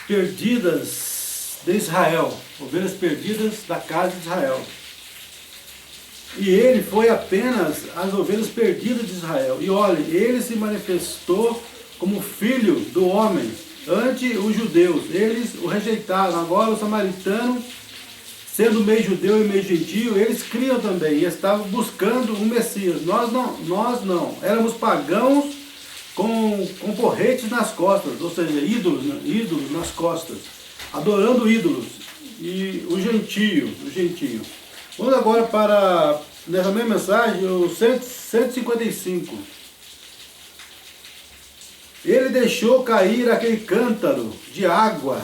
perdidas de Israel, ovelhas perdidas da casa de Israel. E ele foi apenas as ovelhas perdidas de Israel. E olha, ele se manifestou como filho do homem ante os judeus. Eles o rejeitaram. Agora o samaritano, sendo meio judeu e meio gentio, eles criam também e estavam buscando um Messias. Nós não. Éramos pagãos com porretes nas costas, ou seja, ídolos nas costas, adorando ídolos. E o gentio. Vamos agora para, nessa mesma mensagem, o 155. Ele deixou cair aquele cântaro de água.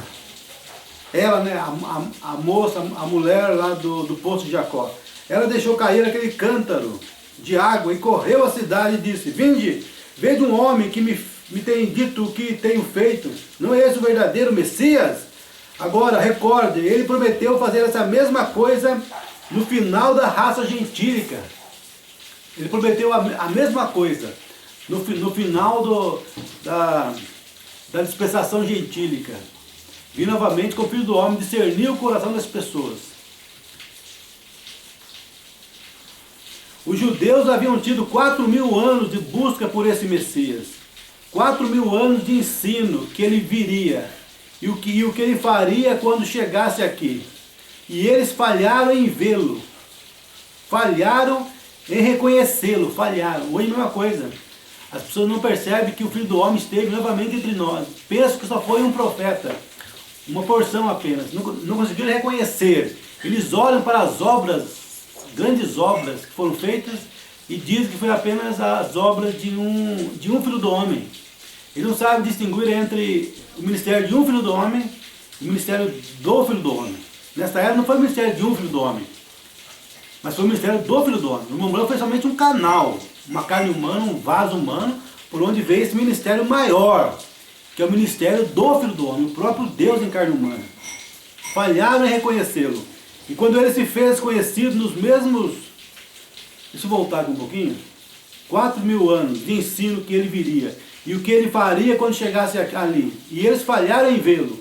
Ela, né, a moça, a mulher lá do poço de Jacó. Ela deixou cair aquele cântaro de água e correu à cidade e disse: Vinde, veja um homem que me tem dito o que tenho feito. Não é esse o verdadeiro Messias? Agora, recorde, ele prometeu fazer essa mesma coisa no final da raça gentílica. Ele prometeu a mesma coisa no final da dispensação gentílica. Vi novamente com o Filho do Homem discernir o coração das pessoas. Os judeus haviam tido 4.000 anos de busca por esse Messias. 4.000 anos de ensino que ele viria. E o que ele faria quando chegasse aqui. E eles falharam em vê-lo. Falharam em reconhecê-lo. Falharam. Hoje a mesma coisa. As pessoas não percebem que o Filho do Homem esteve novamente entre nós. Pensam que só foi um profeta. Uma porção apenas. Não conseguiram reconhecer. Eles olham para as obras, grandes obras que foram feitas, e dizem que foi apenas as obras de um Filho do Homem. Eles não sabem distinguir entre o ministério de um Filho do Homem e o ministério do Filho do Homem. Nessa época não foi o ministério de um Filho do Homem, mas foi o ministério do Filho do Homem. O irmão foi somente um canal, uma carne humana, um vaso humano, por onde veio esse ministério maior, que é o ministério do Filho do Homem, o próprio Deus em carne humana. Falharam em reconhecê-lo. E quando ele se fez conhecido nos mesmos... Deixa eu voltar aqui um pouquinho. 4.000 anos de ensino que ele viria. E o que ele faria quando chegasse ali. E eles falharam em vê-lo.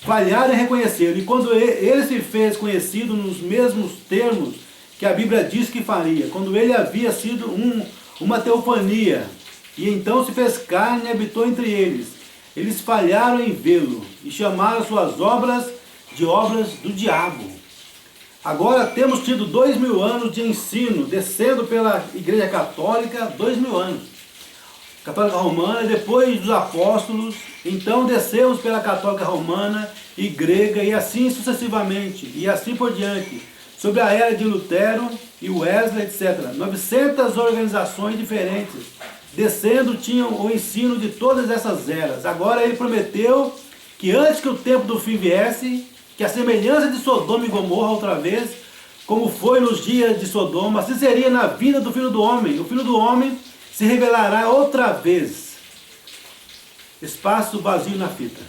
Falharam em reconhecê-lo. E quando ele se fez conhecido nos mesmos termos que a Bíblia diz que faria. Quando ele havia sido uma teofania. E então se fez carne e habitou entre eles. Eles falharam em vê-lo. E chamaram suas obras de obras do diabo. Agora temos tido 2.000 anos de ensino, descendo pela Igreja Católica, 2.000 anos. Católica Romana, depois dos apóstolos, então descemos pela Católica Romana e grega, e assim sucessivamente, e assim por diante, sobre a era de Lutero e Wesley, etc. 900 organizações diferentes, descendo, tinham o ensino de todas essas eras. Agora ele prometeu que antes que o tempo do fim viesse, que a semelhança de Sodoma e Gomorra outra vez, como foi nos dias de Sodoma, assim seria na vinda do Filho do Homem. O Filho do Homem se revelará outra vez. Espaço vazio na fita.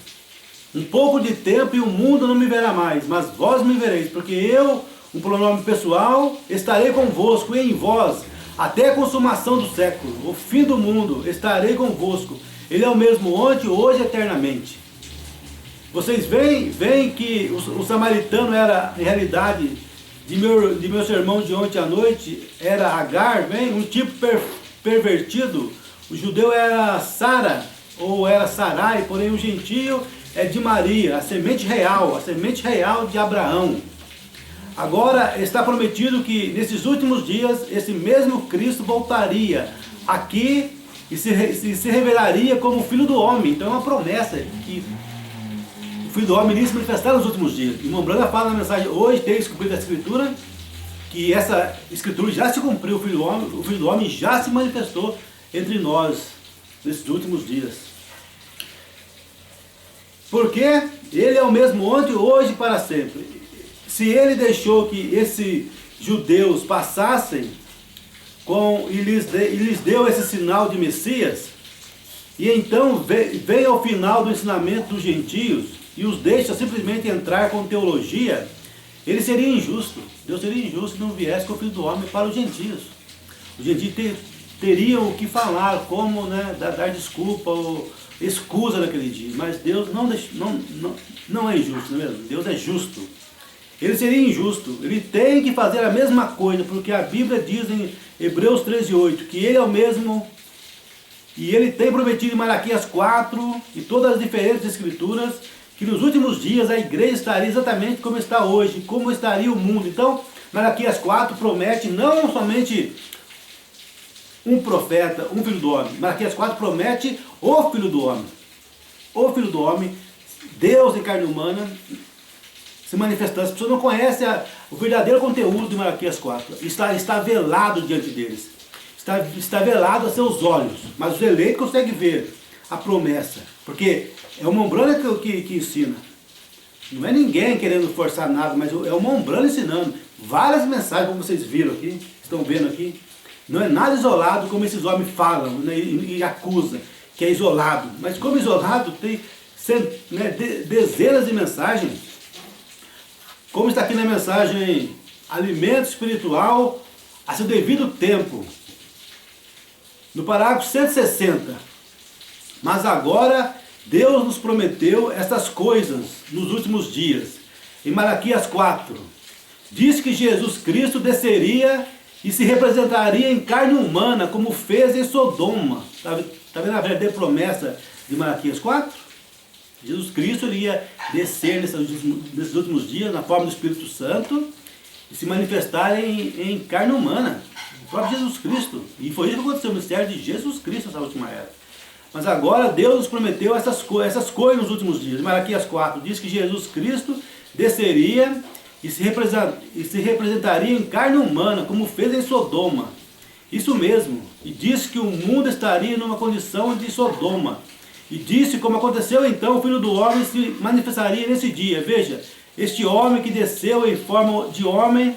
Um pouco de tempo e o mundo não me verá mais, mas vós me vereis, porque eu, um pronome pessoal, estarei convosco e em vós, até a consumação do século, o fim do mundo, estarei convosco. Ele é o mesmo ontem, hoje e eternamente. Vocês veem que o samaritano era, em realidade, de meu sermão de ontem à noite, era Agar, um tipo pervertido. O judeu era Sara, ou era Sarai, porém o gentio é de Maria, a semente real de Abraão. Agora está prometido que nesses últimos dias, esse mesmo Cristo voltaria aqui e se revelaria como Filho do Homem. Então é uma promessa que o Filho do Homem iria se manifestar nos últimos dias. E Mombrana fala na mensagem hoje, tem cumprido a Escritura, que essa Escritura já se cumpriu, o Filho do Homem já se manifestou entre nós nesses últimos dias. Porque ele é o mesmo ontem, hoje e para sempre. Se ele deixou que esses judeus passassem e lhes deu esse sinal de Messias, e então veio ao final do ensinamento dos gentios e os deixa simplesmente entrar com teologia, ele seria injusto. Deus seria injusto se não viesse com o Filho do Homem para os gentios. Os gentios teriam o que falar, como, né, dar desculpa ou excusa naquele dia. Mas Deus não é injusto, não é mesmo? Deus é justo. Ele seria injusto. Ele tem que fazer a mesma coisa, porque a Bíblia diz em Hebreus 13:8 que Ele é o mesmo, e Ele tem prometido em Malaquias 4 e todas as diferentes escrituras que nos últimos dias a igreja estaria exatamente como está hoje, como estaria o mundo. Então, Malaquias 4 promete não somente um profeta, um filho do homem. Malaquias 4 promete o filho do homem. O filho do homem, Deus em carne humana, se manifestando. As pessoas não conhecem o verdadeiro conteúdo de Malaquias 4. Está velado diante deles. Está velado a seus olhos. Mas os eleitos conseguem ver a promessa. Porque é uma Umbrana que ensina. Não é ninguém querendo forçar nada, mas é uma Umbrana ensinando. Várias mensagens, como vocês viram aqui, estão vendo aqui. Não é nada isolado como esses homens falam, né, e acusam, que é isolado. Mas como isolado tem dezenas de mensagens. Como está aqui na mensagem, alimento espiritual a seu devido tempo. No parágrafo 160. Mas agora Deus nos prometeu estas coisas nos últimos dias. Em Malaquias 4, diz que Jesus Cristo desceria e se representaria em carne humana, como fez em Sodoma. Está vendo a verdadeira promessa de Malaquias 4? Jesus Cristo iria descer nesses últimos dias, na forma do Espírito Santo, e se manifestar em carne humana. O próprio Jesus Cristo. E foi isso que aconteceu no ministério de Jesus Cristo nessa última era. Mas agora Deus nos prometeu essas coisas nos últimos dias. Em Malaquias 4 diz que Jesus Cristo desceria e se representaria em carne humana, como fez em Sodoma. Isso mesmo. E disse que o mundo estaria numa condição de Sodoma. E disse como aconteceu então, o Filho do Homem se manifestaria nesse dia. Veja, este homem que desceu em forma de homem,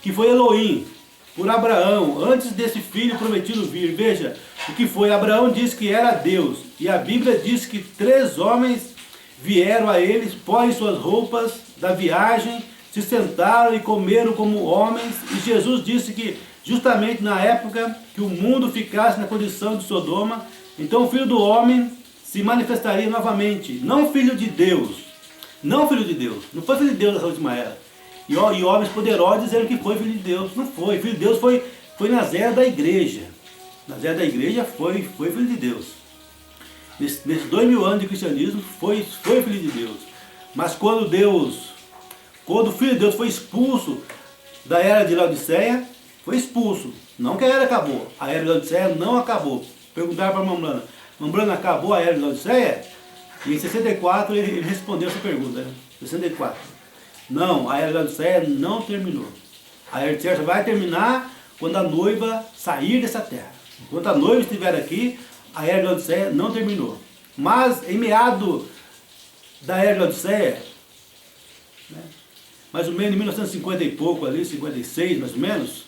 que foi Elohim, por Abraão, antes desse filho prometido vir. Veja, o que foi? Abraão disse que era Deus. E a Bíblia diz que 3 homens vieram a eles, põem suas roupas da viagem, se sentaram e comeram como homens. E Jesus disse que justamente na época que o mundo ficasse na condição de Sodoma, então o Filho do Homem se manifestaria novamente. Não filho de Deus. Não filho de Deus. Não foi filho de Deus nessa última era. E homens poderosos disseram que foi filho de Deus. Não foi. Filho de Deus foi nas eras da igreja. Nas eras da igreja foi filho de Deus. Nesses 2000 anos de cristianismo foi filho de Deus. Mas quando o Filho de Deus foi expulso da era de Laodiceia, foi expulso. Não que a era acabou. A era de Laodiceia não acabou. Perguntaram para Mambrana: Mambrana, acabou a era de Laodiceia? E em 64 ele respondeu essa pergunta. Né? 64. Não, a era de Laodiceia não terminou. A era de Laodiceia vai terminar quando a noiva sair dessa terra. Enquanto a noiva estiver aqui, a era de Laodiceia não terminou. Mas em meado da era de Laodiceia, né, mais ou menos em 1950 e pouco ali, 56 mais ou menos,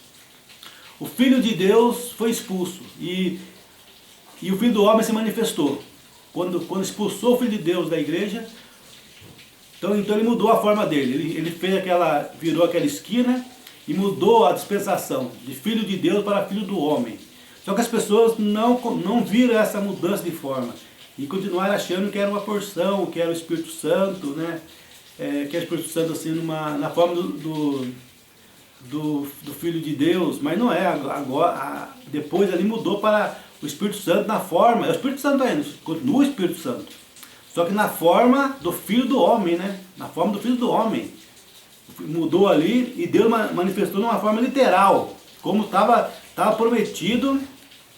o Filho de Deus foi expulso e o Filho do Homem se manifestou. Quando expulsou o Filho de Deus da igreja, então ele mudou a forma dele. Ele virou aquela esquina e mudou a dispensação de Filho de Deus para Filho do Homem. Só que as pessoas não viram essa mudança de forma e continuaram achando que era uma porção, que era o Espírito Santo, né? Que era o Espírito Santo assim, na forma do Filho de Deus, mas não é. Agora, depois ali mudou para o Espírito Santo na forma, é o Espírito Santo ainda, continua o Espírito Santo, só que na forma do Filho do Homem, né? Na forma do Filho do Homem. Mudou ali e Deus manifestou numa forma literal, como estava prometido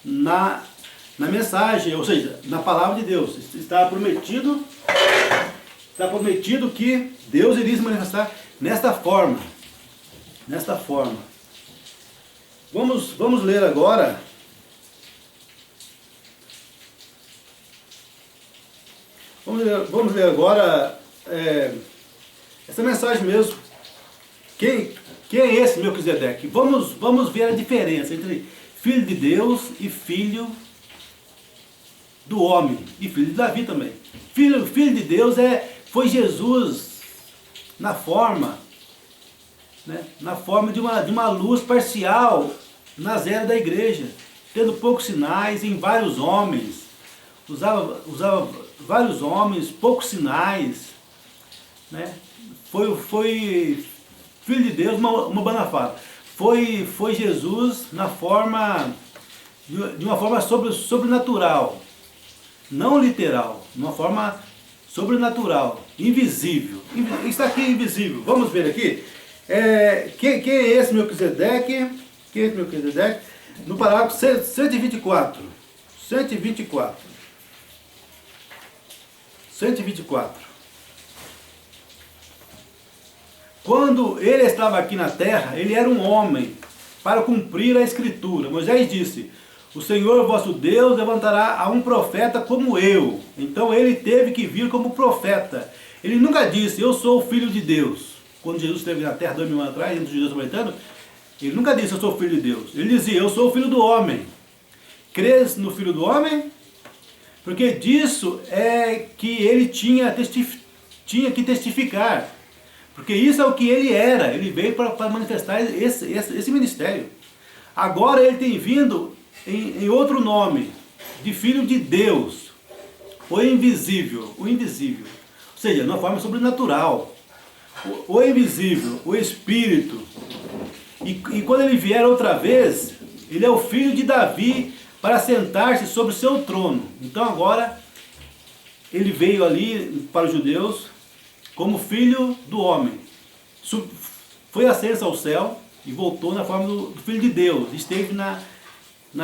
na mensagem, ou seja, na palavra de Deus. Estava prometido que Deus iria se manifestar nesta forma. Nesta forma. Vamos ler agora. Vamos ler agora essa mensagem mesmo. Quem é esse Melquisedeque? Vamos ver a diferença entre filho de Deus e filho do homem. E filho de Davi também. Filho de Deus foi Jesus na forma, né, de uma luz parcial nas eras da igreja. tendo poucos sinais em vários homens. Usava vários homens, poucos sinais, né? Foi filho de Deus, uma banda fala. Foi Jesus na forma, de uma forma sobrenatural, não literal, de uma forma sobrenatural, invisível. Está aqui invisível. Vamos ver aqui. Quem é esse Melquisedeque? Quem é esse Melquisedeque? No parágrafo 124. 124. Quando ele estava aqui na terra, ele era um homem para cumprir a escritura. Moisés disse: o Senhor vosso Deus levantará a um profeta como eu. Então ele teve que vir como profeta. Ele nunca disse: eu sou o filho de Deus. Quando Jesus esteve na terra 2000 anos atrás, entre os judeus samaritano, ele nunca disse: eu sou o filho de Deus. Ele dizia: eu sou o filho do homem. Crês no filho do homem? Porque disso é que ele tinha que testificar. Porque isso é o que ele era. Ele veio para manifestar esse ministério. Agora ele tem vindo em outro nome, de filho de Deus, o invisível, ou seja, de uma forma sobrenatural, o invisível, o Espírito. E quando ele vier outra vez, ele é o filho de Davi para sentar-se sobre o seu trono. Então agora ele veio ali para os judeus como filho do homem. Foi ascenso ao céu e voltou na forma do filho de Deus. Esteve na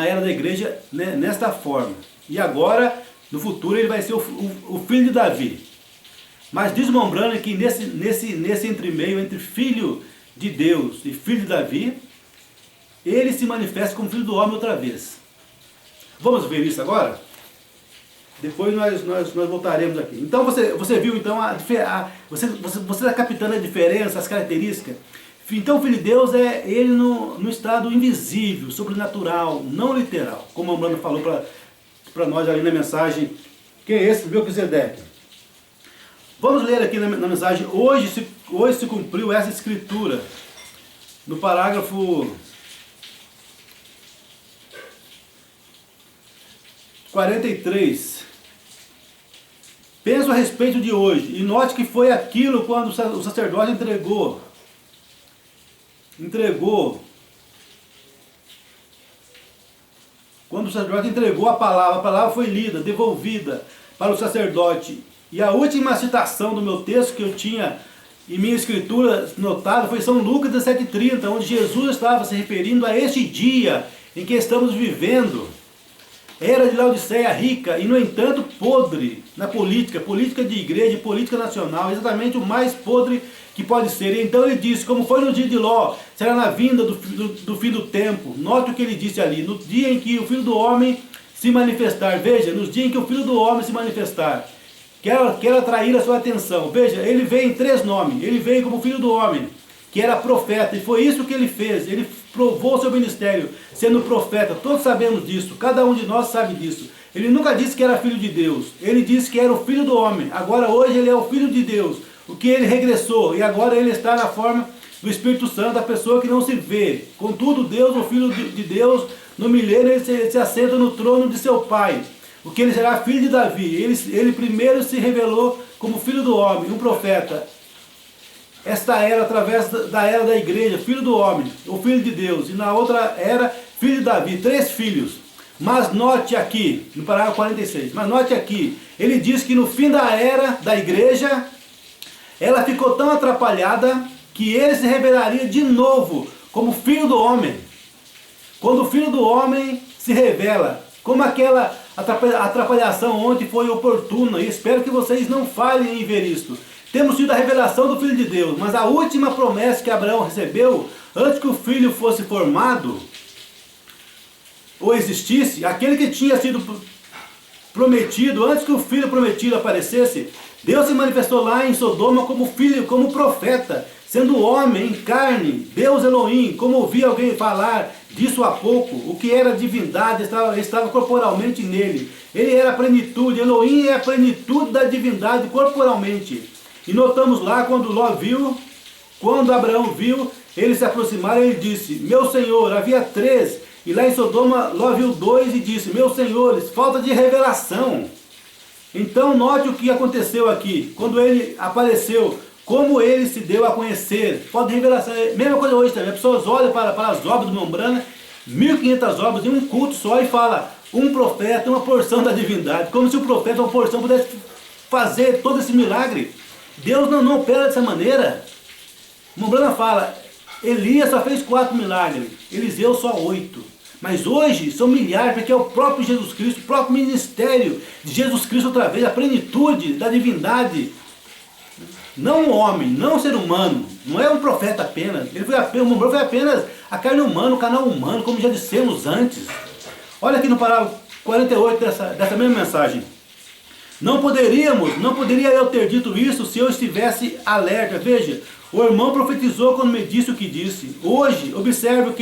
era da igreja, né, nesta forma. E agora, no futuro, ele vai ser o filho de Davi. Mas diz Mombrana que nesse entremeio entre filho de Deus e filho de Davi, ele se manifesta como filho do homem outra vez. Vamos ver isso agora? Depois nós voltaremos aqui. Então você viu então você está captando a diferença, as características. Então o Filho de Deus é ele no estado invisível, sobrenatural, não literal. Como o Mombrana falou para nós ali na mensagem. Quem é esse? Melquisedeque. Vamos ler aqui na mensagem. Hoje se cumpriu essa escritura. No parágrafo 43. Penso a respeito de hoje, e note que foi aquilo quando o sacerdote entregou. Quando o sacerdote entregou a palavra foi lida, devolvida para o sacerdote. E a última citação do meu texto que eu tinha em minha escritura notada foi São Lucas 17,30, onde Jesus estava se referindo a este dia em que estamos vivendo. Era de Laodiceia rica e, no entanto, podre na política de igreja, política nacional, exatamente o mais podre que pode ser. E então ele disse: como foi no dia de Ló, será na vinda do fim do tempo. Note o que ele disse ali: no dia em que o Filho do Homem se manifestar. Veja, nos dias em que o Filho do Homem se manifestar. Quero atrair a sua atenção. Veja, ele veio em 3 nomes. Ele veio como Filho do Homem, que era profeta, e foi isso que ele fez. Ele provou seu ministério sendo profeta. Todos sabemos disso, cada um de nós sabe disso. Ele nunca disse que era filho de Deus, ele disse que era o Filho do Homem. Agora hoje ele é o Filho de Deus, o que ele regressou, e agora ele está na forma do Espírito Santo, a pessoa que não se vê. Contudo, Deus, o Filho de Deus, no milênio ele se assenta no trono de seu Pai, o que ele será filho de Davi. Ele primeiro se revelou como Filho do Homem, um profeta. Esta era através da era da igreja, Filho do Homem, o Filho de Deus. E na outra era, Filho de Davi, 3 filhos. Mas note aqui, no parágrafo 46, mas note aqui, ele diz que no fim da era da igreja, ela ficou tão atrapalhada que ele se revelaria de novo como Filho do Homem. Quando o Filho do Homem se revela, como aquela atrapalhação ontem foi oportuna, e espero que vocês não falhem em ver isto. Temos tido a revelação do Filho de Deus, mas a última promessa que Abraão recebeu, antes que o filho fosse formado, ou existisse, aquele que tinha sido prometido, antes que o filho prometido aparecesse, Deus se manifestou lá em Sodoma como filho, como profeta, sendo homem em carne, Deus Elohim, como ouvi alguém falar disso há pouco, o que era divindade estava corporalmente nele. Ele era a plenitude, Elohim é a plenitude da divindade corporalmente. E notamos lá quando Abraão viu, ele se aproximaram e ele disse: meu Senhor, havia 3 E lá em Sodoma, Ló viu dois e disse, meus senhores, falta de revelação. Então note o que aconteceu aqui, quando ele apareceu, como ele se deu a conhecer, falta de revelação. Mesma coisa hoje também, as pessoas olham para as obras do Mombrana, 1500 obras em um culto só e fala, um profeta, uma porção da divindade, como se o profeta, uma porção, pudesse fazer todo esse milagre. Deus não opera dessa maneira. Mombrana fala, Elias só fez 4 milagres, Eliseu só 8. Mas hoje são milhares, porque é o próprio Jesus Cristo, o próprio ministério de Jesus Cristo outra vez, a plenitude da divindade. Não um homem, não um ser humano, não é um profeta apenas. O Mombrana foi apenas a carne humana, o canal humano, como já dissemos antes. Olha aqui no parágrafo 48 dessa mesma mensagem. Não poderia eu ter dito isso se eu estivesse alerta. Veja, o irmão profetizou quando me disse o que disse. Hoje, observe o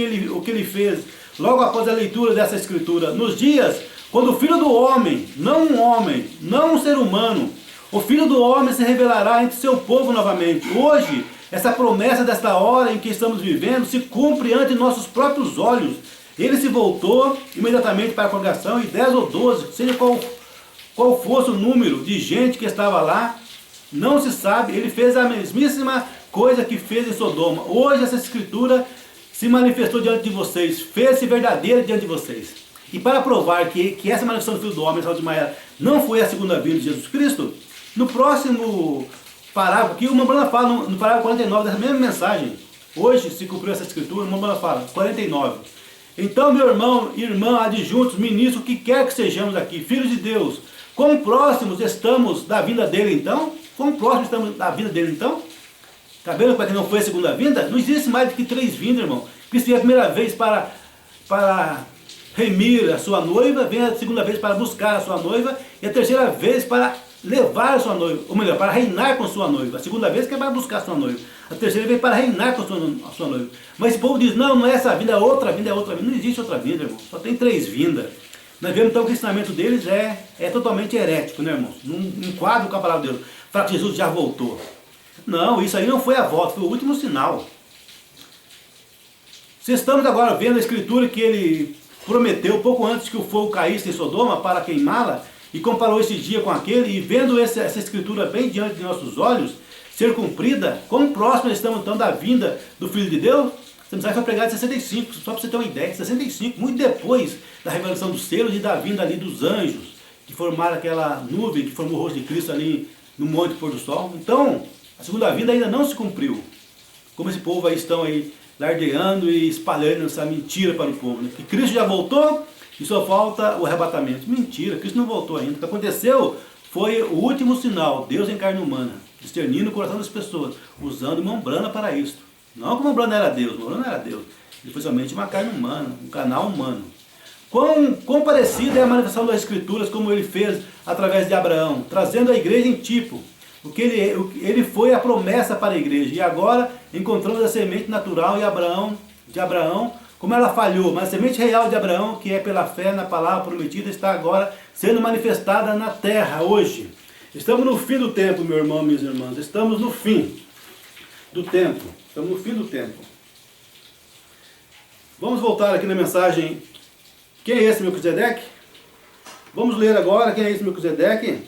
que ele fez, logo após a leitura dessa escritura. Nos dias, quando o Filho do Homem, não um ser humano, o Filho do Homem se revelará entre seu povo novamente. Hoje, essa promessa desta hora em que estamos vivendo se cumpre ante nossos próprios olhos. Ele se voltou imediatamente para a congregação e 10 ou 12, seja qual fosse o número de gente que estava lá, não se sabe, ele fez a mesmíssima coisa que fez em Sodoma. Hoje essa escritura se manifestou diante de vocês, fez-se verdadeira diante de vocês. E para provar que essa manifestação do Filho do Homem, Israel de Maia, não foi a segunda vinda de Jesus Cristo, no próximo parágrafo, que o Mombrana fala no parágrafo 49 dessa mesma mensagem, hoje se cumpriu essa escritura, o Mombrana fala, 49. Então, meu irmão, irmã, adjuntos, ministros, o que quer que sejamos aqui, filhos de Deus, quão próximos estamos da vinda dele então? Quão próximos estamos da vinda dele então? Está vendo para que não foi a segunda vinda? Não existe mais do que 3 vindas, irmão. Cristo veio a primeira vez para remir a sua noiva, vem a segunda vez para buscar a sua noiva, e a terceira vez para levar a sua noiva, ou melhor, para reinar com a sua noiva. A segunda vez que é para buscar a sua noiva. A terceira vez para reinar com a sua noiva. Mas esse povo diz, não é essa vinda, é outra vinda, é outra vinda. Não existe outra vinda, irmão. Só tem 3 vindas. Nós vemos então que o ensinamento deles é totalmente herético, né, irmãos? Não enquadra com a palavra de Deus. Fala que Jesus já voltou. Não, isso aí não foi a volta, foi o último sinal. Se estamos agora vendo a escritura que ele prometeu pouco antes que o fogo caísse em Sodoma para queimá-la, e comparou esse dia com aquele, e vendo essa escritura bem diante de nossos olhos, ser cumprida, quão próximo estamos então da vinda do Filho de Deus? Essa mensagem foi pregada em 65, só para você ter uma ideia, 65, muito depois da revelação dos selos e da vinda ali dos anjos, que formaram aquela nuvem que formou o rosto de Cristo ali no Monte Pôr do Sol. Então, a segunda vinda ainda não se cumpriu. Como esse povo aí estão aí lardeando e espalhando essa mentira para o povo, né? Que Cristo já voltou e só falta o arrebatamento. Mentira, Cristo não voltou ainda. O que aconteceu foi o último sinal, Deus em carne humana, discernindo o coração das pessoas, usando Mombrana para isso. Não que Mombrana era Deus, Mombrana não era Deus. Ele foi somente uma carne humana, um canal humano. Quão parecida é a manifestação das Escrituras, como ele fez através de Abraão, trazendo a igreja em tipo. Ele foi a promessa para a igreja. E agora encontramos a semente natural de Abraão, como ela falhou, mas a semente real de Abraão, que é pela fé na palavra prometida, está agora sendo manifestada na terra hoje. Estamos no fim do tempo, meu irmão, minhas irmãs. Estamos no fim do tempo. Estamos no fim do tempo. Vamos voltar aqui na mensagem. Quem é esse Melquisedeque? Vamos ler agora quem é esse Melquisedeque.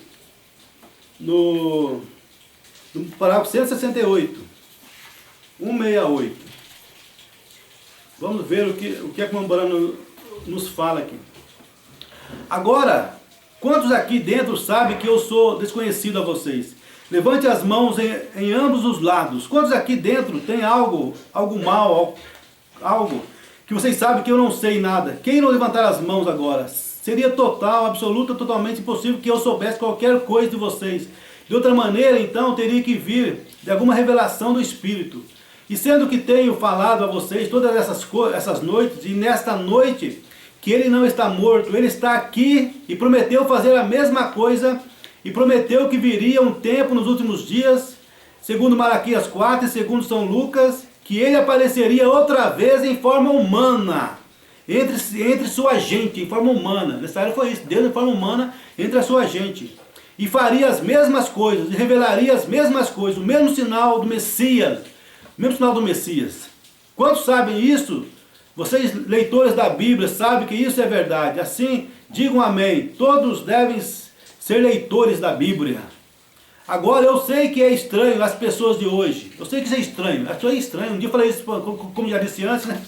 No parágrafo 168. 168. Vamos ver o que a Mombrana nos fala aqui. Agora, quantos aqui dentro sabem que eu sou desconhecido a vocês? Levante as mãos em ambos os lados. Quantos aqui dentro tem algo mal, algo que vocês sabem que eu não sei nada? Quem não levantar as mãos agora? Seria totalmente impossível que eu soubesse qualquer coisa de vocês. De outra maneira, então, teria que vir de alguma revelação do Espírito. E sendo que tenho falado a vocês todas essas noites, e nesta noite, que ele não está morto, ele está aqui e prometeu fazer a mesma coisa, e prometeu que viria um tempo nos últimos dias, segundo Malaquias 4 e segundo São Lucas, que ele apareceria outra vez em forma humana, entre sua gente, em forma humana. Nessa área foi isso, Deus em forma humana entre a sua gente. E faria as mesmas coisas, e revelaria as mesmas coisas, o mesmo sinal do Messias. Quantos sabem isso? Vocês, leitores da Bíblia, sabem que isso é verdade. Assim, digam amém. Todos devem ser leitores da Bíblia. Agora, eu sei que é estranho as pessoas de hoje. Eu sei que isso é estranho. Isso é estranho. Um dia eu falei isso, como já disse antes, né?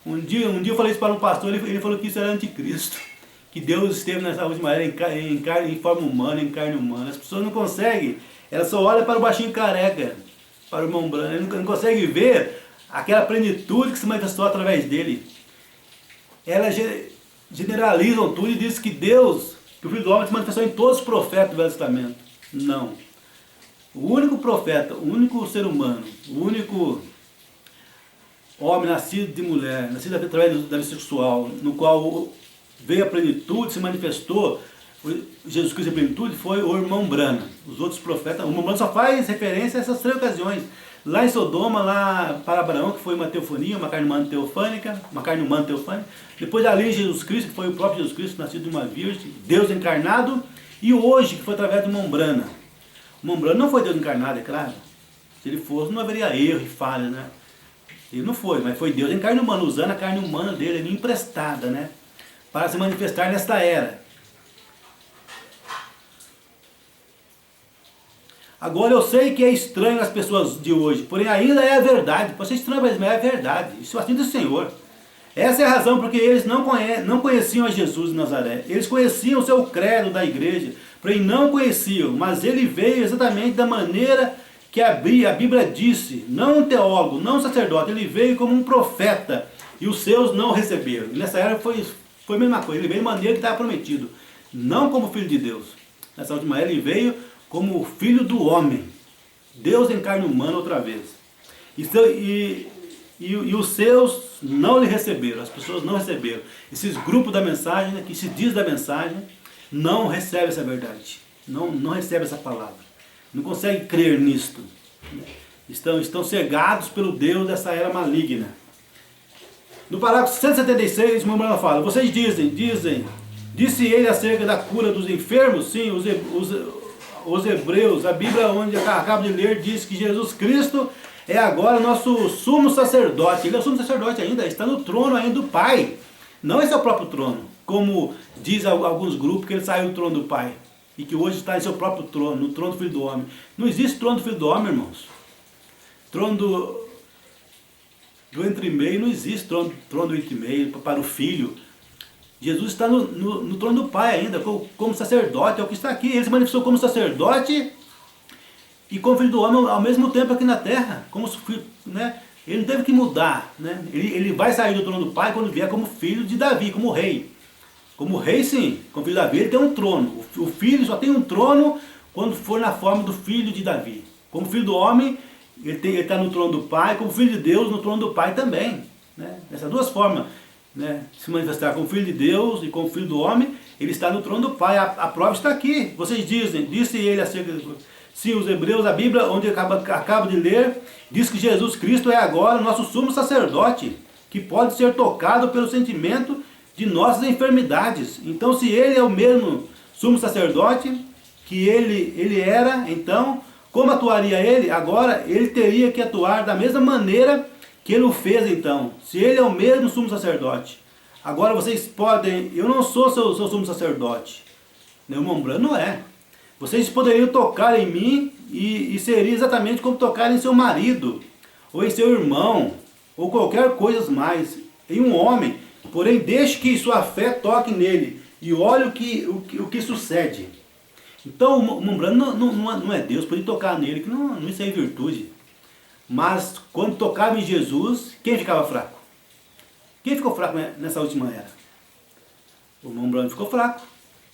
Um dia eu falei isso para um pastor, ele falou que isso era anticristo. Que Deus esteve nessa última era em forma humana, em carne humana. As pessoas não conseguem. Elas só olham para o baixinho careca, para o irmão branco. Elas não conseguem ver aquela plenitude que se manifestou através dele. Elas generalizam tudo e dizem que Deus, que o Filho do Homem se manifestou em todos os profetas do Velho Testamento. Não. O único profeta, o único ser humano, o único homem nascido de mulher, nascido através da vida sexual, no qual veio a plenitude, se manifestou, Jesus Cristo em plenitude, foi o irmão Branham. Os outros profetas, o irmão Branham só faz referência a essas 3 ocasiões. Lá em Sodoma, lá para Abraão, que foi uma teofonia, uma carne humana teofânica, depois ali Jesus Cristo, que foi o próprio Jesus Cristo, nascido de uma virgem, Deus encarnado, e hoje, que foi através do irmão Branham. O irmão Branham não foi Deus encarnado, é claro. Se ele fosse, não haveria erro e falha, né? Ele não foi, mas foi Deus em carne humana, usando a carne humana dele, ali emprestada, né? Para se manifestar nesta era. Agora eu sei que é estranho as pessoas de hoje, porém ainda é a verdade. Pode ser estranho, mas é a verdade. Isso é assim do Senhor. Essa é a razão porque eles não conheciam a Jesus de Nazaré. Eles conheciam o seu credo da igreja, porém não conheciam. Mas ele veio exatamente da maneira que a Bíblia disse. Não um teólogo, não um sacerdote. Ele veio como um profeta e os seus não receberam. E nessa era foi a mesma coisa. Ele veio da maneira que estava prometido. Não como filho de Deus. Nessa última era ele veio como filho do homem. Deus em carne humana outra vez. E os seus não lhe receberam. As pessoas não receberam. Esses grupos da mensagem, né, que se diz da mensagem, não recebem essa verdade. Não recebem essa palavra. Não conseguem crer nisto. Estão cegados pelo Deus dessa era maligna. No parágrafo 176, o irmão fala: vocês disse ele acerca da cura dos enfermos? Sim, os hebreus, a Bíblia onde eu acabo de ler, diz que Jesus Cristo é agora nosso sumo sacerdote. Ele é o sumo sacerdote ainda, está no trono ainda do Pai. Não esse é o próprio trono, como diz alguns grupos que ele saiu do trono do Pai. E que hoje está em seu próprio trono, no trono do Filho do Homem. Não existe trono do Filho do Homem, irmãos. Trono do entre meio não existe trono do entre meio para o Filho. Jesus está no trono do Pai ainda, como sacerdote, é o que está aqui. Ele se manifestou como sacerdote e como Filho do Homem ao mesmo tempo aqui na terra. Como filho, né? Ele não teve que mudar. Né? Ele vai sair do trono do Pai quando vier como filho de Davi, como rei. Como rei, sim. Como filho de Davi, ele tem um trono. O filho só tem um trono quando for na forma do filho de Davi. Como filho do homem, ele está no trono do Pai. Como filho de Deus, no trono do Pai também. Né? Dessas duas formas. Né? Se manifestar como filho de Deus e como filho do homem, ele está no trono do Pai. A prova está aqui. Vocês disse ele acerca de... Se os hebreus, a Bíblia, onde eu acabo de ler, diz que Jesus Cristo é agora o nosso sumo sacerdote, que pode ser tocado pelo sentimento de nossas enfermidades. Então, se ele é o mesmo sumo sacerdote que ele era, então, como atuaria ele? Agora, ele teria que atuar da mesma maneira que ele o fez, então. Se ele é o mesmo sumo sacerdote. Agora, vocês podem... Eu não sou seu sumo sacerdote. Meu irmão Branham não é. Vocês poderiam tocar em mim e seria exatamente como tocar em seu marido, ou em seu irmão, ou qualquer coisa mais, em um homem. Porém, deixe que sua fé toque nele e olhe o que sucede. Então, o irmão Branham não é Deus, podia tocar nele, que não isso é virtude. Mas, quando tocava em Jesus, quem ficava fraco? Quem ficou fraco nessa última era? O irmão Branham ficou fraco.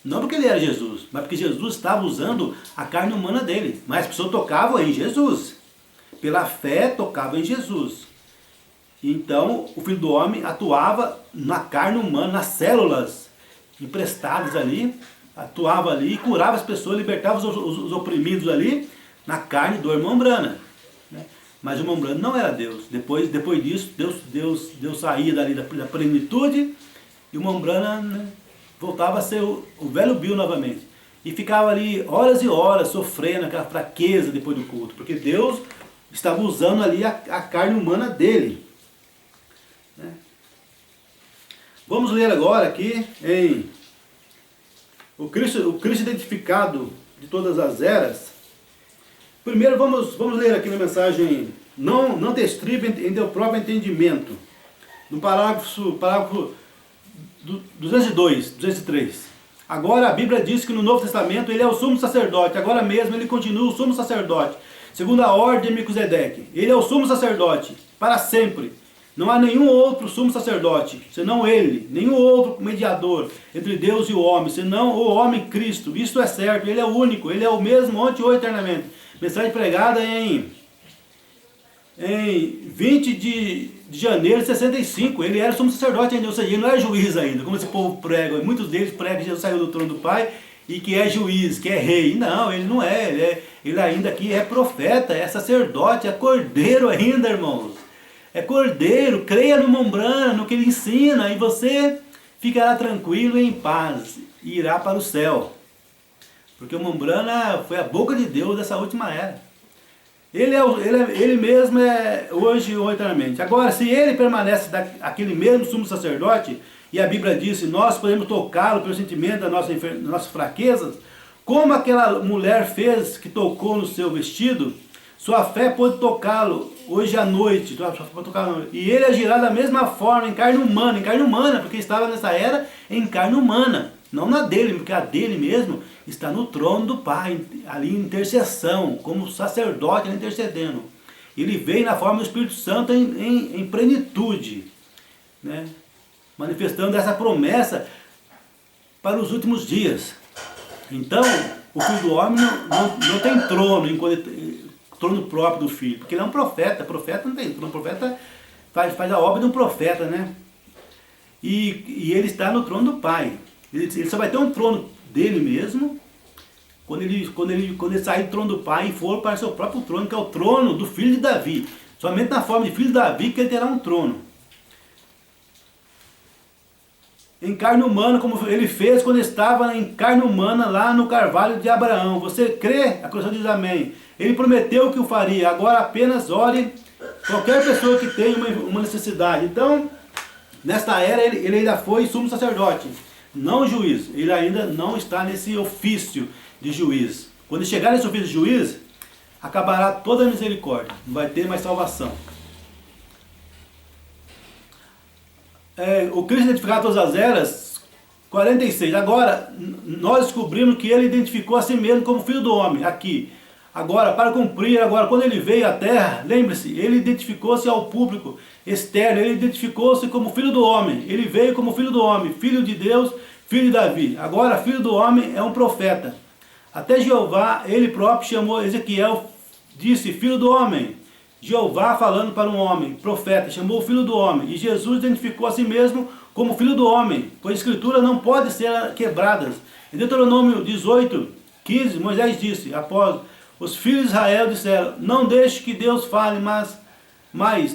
Não porque ele era Jesus, mas porque Jesus estava usando a carne humana dele. Mas as pessoas tocavam em Jesus. Pela fé, tocavam em Jesus. Então, o Filho do Homem atuava na carne humana, nas células emprestadas ali, atuava ali, curava as pessoas, libertava os oprimidos ali, na carne do irmão Branham. Né? Mas o irmão Branham não era Deus. Depois disso, Deus saía dali da plenitude, e o irmão Branham, né, voltava a ser o velho Bill novamente. E ficava ali horas e horas sofrendo aquela fraqueza depois do culto, porque Deus estava usando ali a carne humana dele. Né? Vamos ler agora aqui em o Cristo identificado de todas as eras. Primeiro vamos ler aqui na mensagem, não te estribe em teu próprio entendimento, no parágrafo 203. Agora a Bíblia diz que no Novo Testamento ele é o sumo sacerdote, agora mesmo ele continua o sumo sacerdote, segundo a ordem de Melquisedeque. Ele é o sumo sacerdote para sempre. Não há nenhum outro sumo sacerdote, senão ele, nenhum outro mediador entre Deus e o homem, senão o homem Cristo. Isto é certo, ele é o único, ele é o mesmo ontem e hoje eternamente. Mensagem pregada em 20 de janeiro de 65, ele era sumo sacerdote ainda, ou seja, ele não era juiz ainda, como esse povo prega. Muitos deles pregam que Jesus saiu do trono do Pai e que é juiz, que é rei. Não, ele não é, ele ainda aqui é profeta, é sacerdote, é cordeiro ainda, irmãos. É cordeiro, creia no Mombrana, no que ele ensina, e você ficará tranquilo e em paz, e irá para o céu. Porque o Mombrana foi a boca de Deus dessa última era. Ele mesmo é hoje ou eternamente. Agora, se ele permanece aquele mesmo sumo sacerdote, e a Bíblia diz, nós podemos tocá-lo pelo sentimento das nossas fraquezas, como aquela mulher fez que tocou no seu vestido, sua fé pode tocá-lo hoje à noite. E ele agirá da mesma forma, em carne humana, porque estava nessa era em carne humana. Não na dele, porque a dele mesmo está no trono do Pai, ali em intercessão, como sacerdote intercedendo. Ele veio na forma do Espírito Santo em plenitude, né? Manifestando essa promessa para os últimos dias. Então, o Filho do Homem não tem trono, trono próprio do Filho, porque ele é um profeta. Profeta não tem trono, profeta faz a obra de um profeta, né? E ele está no trono do Pai. Ele só vai ter um trono dele mesmo quando ele sair do trono do Pai e for para o seu próprio trono, que é o trono do filho de Davi. Somente na forma de filho de Davi que ele terá um trono. Em carne humana, como ele fez quando estava em carne humana lá no carvalho de Abraão. Você crê? A cruz diz amém. Ele prometeu que o faria. Agora apenas ore qualquer pessoa que tenha uma necessidade. Então, nesta era ele ainda foi sumo sacerdote, não juiz. Ele ainda não está nesse ofício de juiz. Quando chegar nesse ofício de juiz, acabará toda a misericórdia. Não vai ter mais salvação. O Cristo identificado todas as eras, 46. Agora, nós descobrimos que ele identificou a si mesmo como filho do homem, aqui. Agora, para cumprir, quando ele veio à terra, lembre-se, ele identificou-se ao público externo, ele identificou-se como filho do homem. Ele veio como filho do homem, filho de Deus, filho de Davi. Agora, filho do homem é um profeta. Até Jeová, ele próprio chamou Ezequiel, disse, filho do homem. Jeová falando para um homem, profeta, chamou o filho do homem. E Jesus identificou a si mesmo como filho do homem, pois a escritura não pode ser quebradas. Em Deuteronômio 18, 15, Moisés disse, após os filhos de Israel disseram, não deixe que Deus fale, mas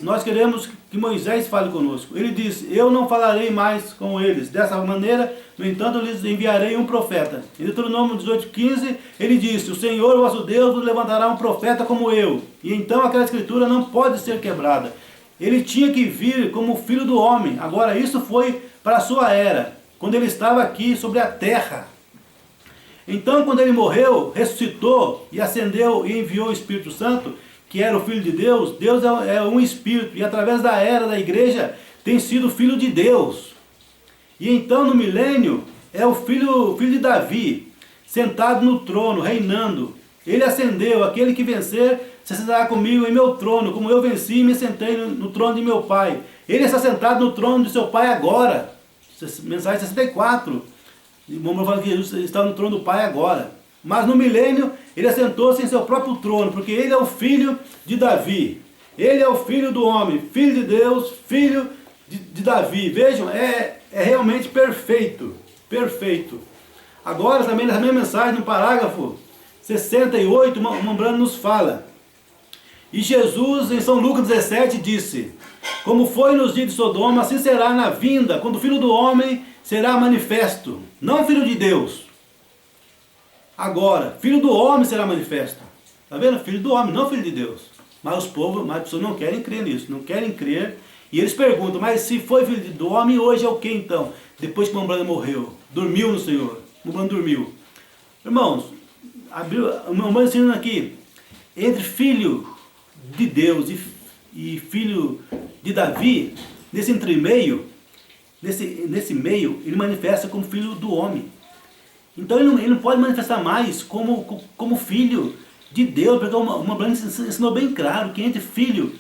nós queremos que Moisés fale conosco. Ele disse, eu não falarei mais com eles. Dessa maneira, no entanto, lhes enviarei um profeta. Em Deuteronômio 18:15, ele disse, o Senhor, o vosso Deus, levantará um profeta como eu. E então aquela escritura não pode ser quebrada. Ele tinha que vir como filho do homem. Agora, isso foi para a sua era, quando ele estava aqui sobre a terra. Então, quando ele morreu, ressuscitou e ascendeu e enviou o Espírito Santo, que era o Filho de Deus, Deus é um Espírito, e através da era da igreja tem sido Filho de Deus. E então no milênio é o filho de Davi, sentado no trono, reinando. Ele ascendeu, aquele que vencer, se sentará comigo em meu trono, como eu venci e me sentei no trono de meu Pai. Ele está sentado no trono de seu Pai agora. Mensagem 64. Vamos falar que Jesus está no trono do Pai agora. Mas no milênio, ele assentou-se em seu próprio trono, porque ele é o filho de Davi. Ele é o filho do homem, filho de Deus, filho de Davi. Vejam, é realmente perfeito. Perfeito. Agora, também nessa mesma mensagem, no parágrafo 68, o Mombrana nos fala. E Jesus, em São Lucas 17, disse, como foi nos dias de Sodoma, assim será na vinda, quando o Filho do Homem será manifesto. Não Filho de Deus. Agora, Filho do Homem será manifesto. Está vendo? Filho do Homem, não Filho de Deus. Mas as pessoas não querem crer nisso. Não querem crer E eles perguntam, mas se foi filho do homem, hoje é o que então? Depois que Mambrana morreu, dormiu no Senhor, Mambrana dormiu. Irmãos, o Mambrana ensinando aqui, entre filho de Deus e filho de Davi, nesse entremeio, nesse meio, ele manifesta como filho do homem. Então ele não pode manifestar mais como filho de Deus, porque o Mambrana ensinou bem claro que entre filho